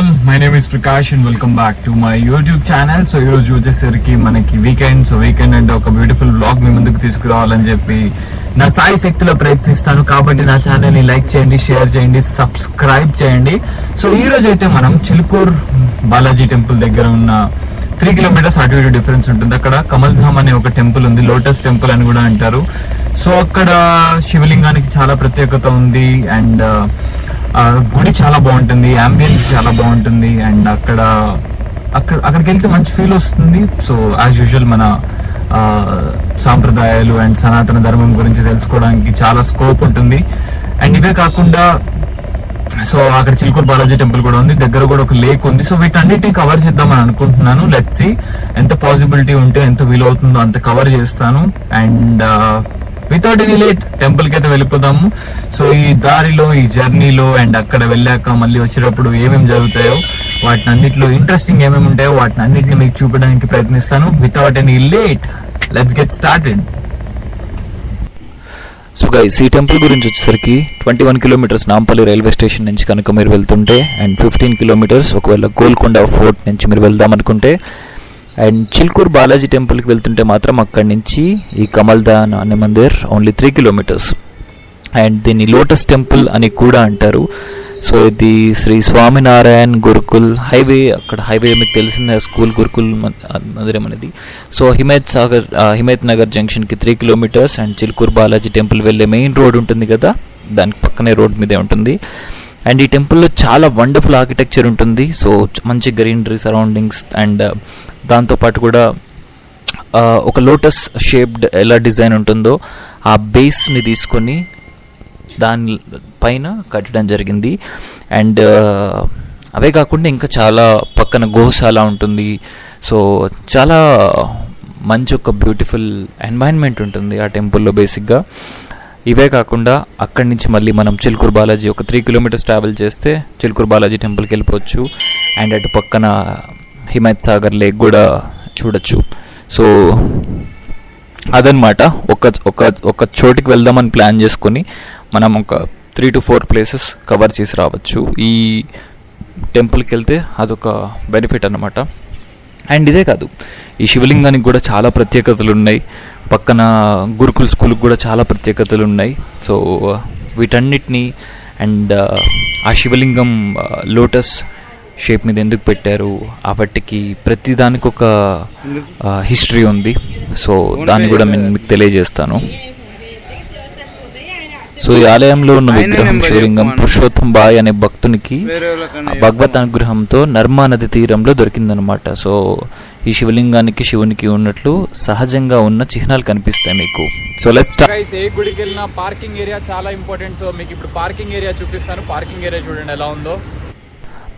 All, my name is Prakash and welcome back to my YouTube channel. So ఈరోజు వచ్చేసరికి మనకి weekend. So weekend అంటే ఒక బ్యూటిఫుల్ బ్లాగ్ మీ ముందుకు తీసుకురావాలని చెప్పి నా సాయి శక్తిలో ప్రయత్నిస్తాను. కాబట్టి నా ఛానల్ ని లైక్ చేయండి, షేర్ చేయండి, సబ్స్క్రైబ్ చేయండి. సో ఈ రోజు అయితే మనం చిలుకూరు బాలాజీ టెంపుల్ దగ్గర ఉన్న 3 కిలోమీటర్స్ అటు ఇటు డిఫరెన్స్ ఉంటుంది. అక్కడ కమల్ ధామ్ అనే ఒక టెంపుల్ ఉంది, లోటస్ టెంపుల్ అని కూడా అంటారు. సో అక్కడ శివలింగానికి చాలా ప్రత్యేకత ఉంది అండ్ గుడి చాలా బాగుంటుంది, అంబియన్స్ చాలా బాగుంటుంది అండ్ అక్కడికి వెళ్తే మంచి ఫీల్ వస్తుంది. సో యాజ్ యూజువల్ మన సాంప్రదాయాలు అండ్ సనాతన ధర్మం గురించి తెలుసుకోవడానికి చాలా స్కోప్ ఉంటుంది. అండ్ ఇవే కాకుండా సో అక్కడ చిలుకూరు బాలాజీ టెంపుల్ కూడా ఉంది, దగ్గర కూడా ఒక లేక్ ఉంది. సో వీటన్నిటిని కవర్ చేద్దామని అనుకుంటున్నాను. లెట్స్ సీ ఎంత పాసిబిలిటీ ఉంటే, ఎంత వీలవుతుందో అంత కవర్ చేస్తాను. And without any late temple కి అయితే వెళ్ళిపోదాము. సో ఈ దారిలో, ఈ జర్నీలో అండ్ అక్కడ వెళ్ళాక మళ్ళీ వచ్చేటప్పుడు ఏమేమి జరుగుతాయో, వాటిని అన్నిటిలో ఇంట్రెస్టింగ్ ఏమేమి ఉంటాయో వాటిని అన్నిటిని మీకు చూపడానికి ప్రయత్నిస్తాను. Without any late let's get started. So guys, ఈ టెంపుల్ గురించి వచ్చేసరికి 21 కిలోమీటర్స్ నాంపల్లి రైల్వే స్టేషన్ నుంచి కనుక మీరు వెళ్తుంటే అండ్ 15 కిలోమీటర్స్ ఒకవేళ గోల్కొండ ఫోర్ట్ నుంచి మీరు వెళ్దాం అనుకుంటే, అండ్ చిలుకూరు బాలాజీ టెంపుల్కి వెళ్తుంటే మాత్రం అక్కడి నుంచి ఈ కమల్ ధామ్ అనే మందిర్ ఓన్లీ 3 కిలోమీటర్స్. అండ్ దీన్ని లోటస్ టెంపుల్ అని కూడా అంటారు. సో ఇది శ్రీ స్వామినారాయణ్ గురుకుల్ హైవే, అక్కడ హైవే మీకు తెలిసిన స్కూల్ గురుకుల్ మందిరం అనేది. సో హిమాయత్ నగర్ జంక్షన్కి 3 kilometres and Chilkur Balaji temple వెళ్ళే మెయిన్ రోడ్ ఉంటుంది కదా, దానికి పక్కనే రోడ్ మీదే ఉంటుంది. అండ్ ఈ టెంపుల్లో చాలా వండర్ఫుల్ ఆర్కిటెక్చర్ ఉంటుంది. సో మంచి గ్రీనరీ సరౌండింగ్స్ అండ్ దాంతోపాటు కూడా ఒక లోటస్ షేప్డ్ ఎలా డిజైన్ ఉంటుందో ఆ బేస్ని తీసుకొని దాని పైన కట్టడం జరిగింది. అండ్ అవే కాకుండా ఇంకా చాలా పక్కన గోశాల ఉంటుంది. సో చాలా మంచి ఒక బ్యూటిఫుల్ ఎన్వైరన్మెంట్ ఉంటుంది ఆ టెంపుల్లో బేసిక్గా. ఇవే కాకుండా అక్కడి నుంచి మళ్ళీ మనం చిలుకూరు బాలాజీ ఒక 3 కిలోమీటర్స్ ట్రావెల్ చేస్తే చిలుకూరు బాలాజీ టెంపుల్కి వెళ్ళిపోవచ్చు. అండ్ అటు పక్కన హిమాయత్ సాగర్ లేక్ కూడా చూడొచ్చు. సో అదనమాట, ఒక చోటికి వెళ్దామని ప్లాన్ చేసుకొని మనం ఒక 3 to 4 ప్లేసెస్ కవర్ చేసి రావచ్చు. ఈ టెంపుల్కి వెళ్తే అదొక బెనిఫిట్ అన్నమాట. అండ్ ఇదే కాదు, ఈ శివలింగానికి కూడా చాలా ప్రత్యేకతలు ఉన్నాయి. పక్కన గురుకుల్ స్కూల్కి కూడా చాలా ప్రత్యేకతలు ఉన్నాయి. సో వీటన్నిటినీ అండ్ ఆ శివలింగం లోటస్ షేప్ మీద ఎందుకు పెట్టారు, వాటికి ప్రతిదానికి ఒక హిస్టరీ ఉంది. సో దాన్ని కూడా నేను మీకు తెలియజేస్తాను. సో ఈ ఆలయంలో ఉన్న విగ్రహం శివలింగం పురుషోత్తం బాయ్ అనే భక్తునికి భగవత్ అనుగ్రహంతో నర్మా నది తీరంలో దొరికిందనమాట. సో ఈ శివలింగానికి శివునికి ఉన్నట్లు సహజంగా ఉన్న చిహ్నాలు కనిపిస్తాయి మీకు. So let's start. గైస్, ఏ గుడికి వెళ్ళినా పార్కింగ్ ఏరియా చాలా ఇంపార్టెంట్. సో మీకు ఇప్పుడు పార్కింగ్ ఏరియా చూపిస్తాను. పార్కింగ్ ఏరియా చూడండి ఎలా ఉందో.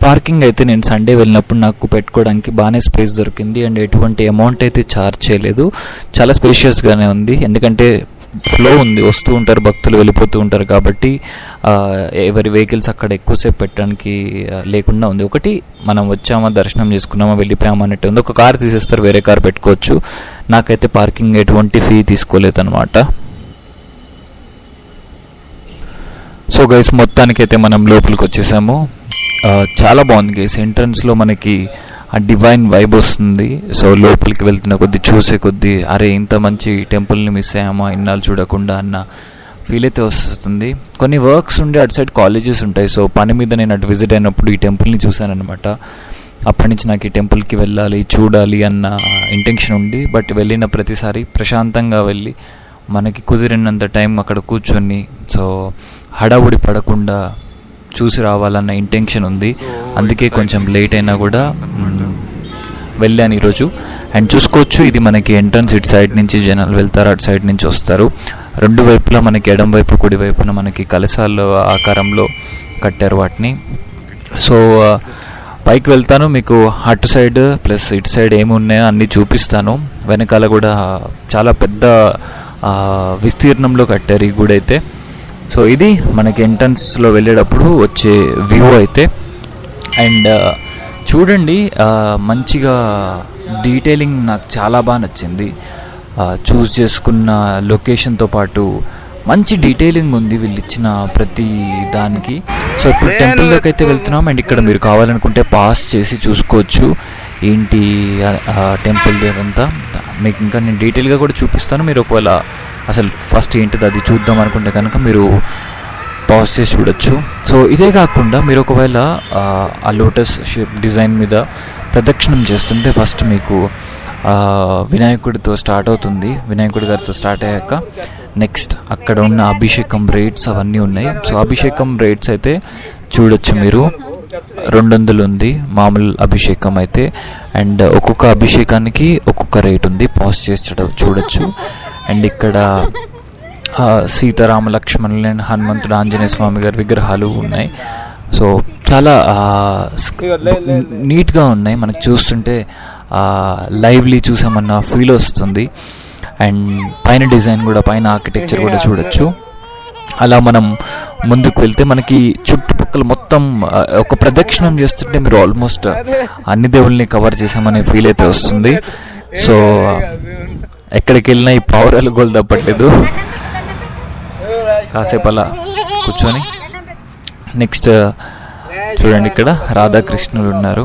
పార్కింగ్ అయితే నేను సండే వెళ్ళినప్పుడు నాకు పెట్టుకోవడానికి బాగానే స్పేస్ దొరికింది అండ్ ఎటువంటి అమౌంట్ అయితే ఛార్జ్ చేయలేదు. చాలా స్పేషియస్గానే ఉంది, ఎందుకంటే ఫ్లో ఉంది, వస్తూ ఉంటారు భక్తులు, వెళ్ళిపోతూ ఉంటారు కాబట్టి ఎవరి వెహికల్స్ అక్కడ ఎక్కువసేపు పెట్టడానికి లేకుండా ఉంది. ఒకటి మనం వచ్చామా, దర్శనం చేసుకున్నామా, వెళ్ళిపోయామా అన్నట్టు ఉంది. ఒక కార్ తీసేస్తారు, వేరే కార్ పెట్టుకోవచ్చు. నాకైతే పార్కింగ్ ఎటువంటి ఫీ తీసుకోలేదు అనమాట. సో గైస్, మొత్తానికైతే మనం లోపలికి వచ్చేసాము. చాలా బాగుంది గైస్. ఎంట్రన్స్లో మనకి ఆ డివైన్ వైబ్ వస్తుంది. సో లోపలికి వెళ్తున్న కొద్దీ, చూసే కొద్దీ అరే ఇంత మంచి టెంపుల్ని మిస్ అయ్యామా ఇన్నాళ్ళు చూడకుండా అన్న ఫీల్ అయితే వస్తుంది. కొన్ని వర్క్స్ ఉండే అటు సైడ్ కాలేజెస్ ఉంటాయి. సో పని మీద నేను అటు విజిట్ అయినప్పుడు ఈ టెంపుల్ని చూశాను అనమాట. అప్పటి నుంచి నాకు ఈ టెంపుల్కి వెళ్ళాలి, చూడాలి అన్న ఇంటెన్షన్ ఉంది. బట్ వెళ్ళిన ప్రతిసారి ప్రశాంతంగా వెళ్ళి మనకి కుదిరినంత టైం అక్కడ కూర్చొని సో హడావుడి పడకుండా చూసి రావాలన్న ఇంటెన్షన్ ఉంది. అందుకే కొంచెం లేట్ అయినా కూడా వెళ్ళాను ఈరోజు. అండ్ చూసుకోవచ్చు, ఇది మనకి ఎంట్రన్స్. ఇటు సైడ్ నుంచి జనాలు వెళ్తారు, అటు సైడ్ నుంచి వస్తారు. రెండు వైపులా మనకి ఎడం వైపు కుడి వైపున మనకి కలశాల ఆకారంలో కట్టారు వాటిని. సో పైకి వెళ్తాను, మీకు అటు సైడ్ ప్లస్ ఇటు సైడ్ ఏమి ఉన్నాయో అన్నీ చూపిస్తాను. వెనకాల కూడా చాలా పెద్ద విస్తీర్ణంలో కట్టారు ఈ గుడి అయితే. సో ఇది మనకి ఎంట్రన్స్లో వెళ్ళేటప్పుడు వచ్చే వ్యూ అయితే. అండ్ చూడండి, మంచిగా డీటెయిలింగ్ నాకు చాలా బాగా నచ్చింది. చూస్ చేసుకున్న లొకేషన్తో పాటు మంచి డీటెయిలింగ్ ఉంది వీళ్ళు ఇచ్చిన ప్రతి దానికి. సో ఇప్పుడు టెంపుల్లోకి అయితే వెళ్తున్నాం అండ్ ఇక్కడ మీరు కావాలనుకుంటే పాస్ చేసి చూసుకోవచ్చు ఏంటి టెంపుల్ అదంతా. మీకు ఇంకా నేను డీటెయిల్గా కూడా చూపిస్తాను. మీరు ఒకవేళ అసలు ఫస్ట్ ఏంటిది అది చూద్దాం అనుకుంటే కనుక మీరు పాజ్ చేసి చూడొచ్చు. సో ఇదే కాకుండా మీరు ఒకవేళ ఆ లోటస్ షేప్ డిజైన్ మీద ప్రదక్షిణం చేస్తుంటే ఫస్ట్ మీకు వినాయకుడితో స్టార్ట్ అవుతుంది. వినాయకుడి గారితో స్టార్ట్ అయ్యాక నెక్స్ట్ అక్కడ ఉన్న అభిషేకం రేట్స్ అవన్నీ ఉన్నాయి. సో అభిషేకం రేట్స్ అయితే చూడొచ్చు మీరు. 200 ఉంది మామూలు అభిషేకం అయితే. అండ్ ఒక్కొక్క అభిషేకానికి ఒక్కొక్క రేట్ ఉంది. పాజ్ చేసి చూడొచ్చు. అండ్ ఇక్కడ సీతారామ లక్ష్మణులు అండ్ హనుమంతుడు ఆంజనేయ స్వామి గారి విగ్రహాలు ఉన్నాయి. సో చాలా నీట్గా ఉన్నాయి. మనకు చూస్తుంటే లైవ్లీ చూసామన్న ఫీల్ వస్తుంది. అండ్ పైన డిజైన్ కూడా, పైన ఆర్కిటెక్చర్ కూడా చూడొచ్చు. అలా మనం ముందుకు వెళ్తే మనకి చుట్టుపక్కల మొత్తం ఒక ప్రదక్షిణం చేస్తుంటే మీరు ఆల్మోస్ట్ అన్ని దేవుల్ని కవర్ చేసామనే ఫీల్ అయితే వస్తుంది. సో ఎక్కడికి వెళ్ళినా ఈ పావురాలు గోలు తప్పట్లేదు. కాసేపు అలా కూర్చొని నెక్స్ట్ చూడండి ఇక్కడ రాధాకృష్ణులు ఉన్నారు.